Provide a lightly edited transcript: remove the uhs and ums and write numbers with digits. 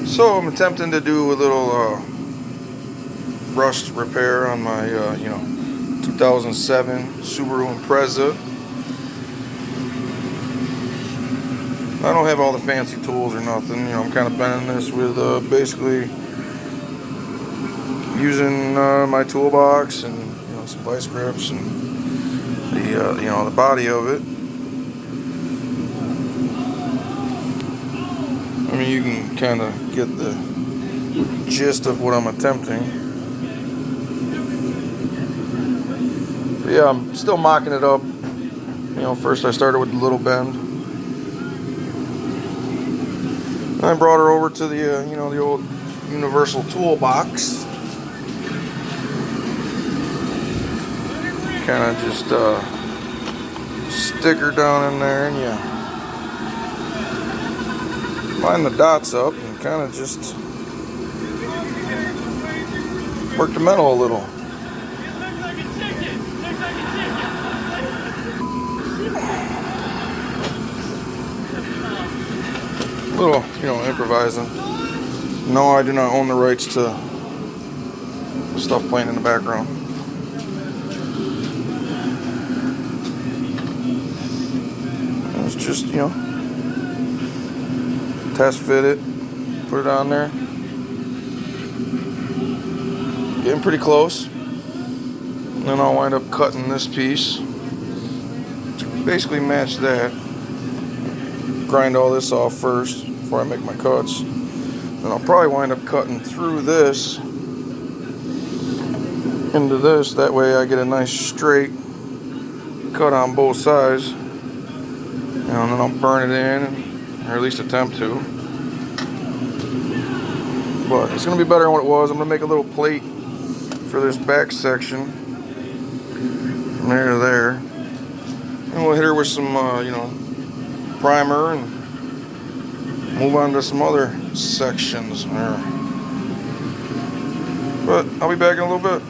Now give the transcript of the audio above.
So I'm attempting to do a little rust repair on my 2007 Subaru Impreza. I don't have all the fancy tools or nothing. I'm kind of bending this with basically using my toolbox and some vice grips and the body of it. I mean, you can kind of get the gist of what I'm attempting. But yeah, I'm still mocking it up. First I started with the little bend. And I brought her over to the the old universal toolbox. Kind of just stick her down in there, and line the dots up and kind of just work the metal a little. Improvising. No, I do not own the rights to stuff playing in the background. It's just, test fit it, put it on there. Getting pretty close. And then I'll wind up cutting this piece to basically match that. Grind all this off first before I make my cuts. Then I'll probably wind up cutting through this into this. That way I get a nice straight cut on both sides. And then I'll burn it in, or at least attempt to. But it's going to be better than what it was. I'm going to make a little plate for this back section from there to there. And we'll hit her with some, primer and move on to some other sections there. But I'll be back in a little bit.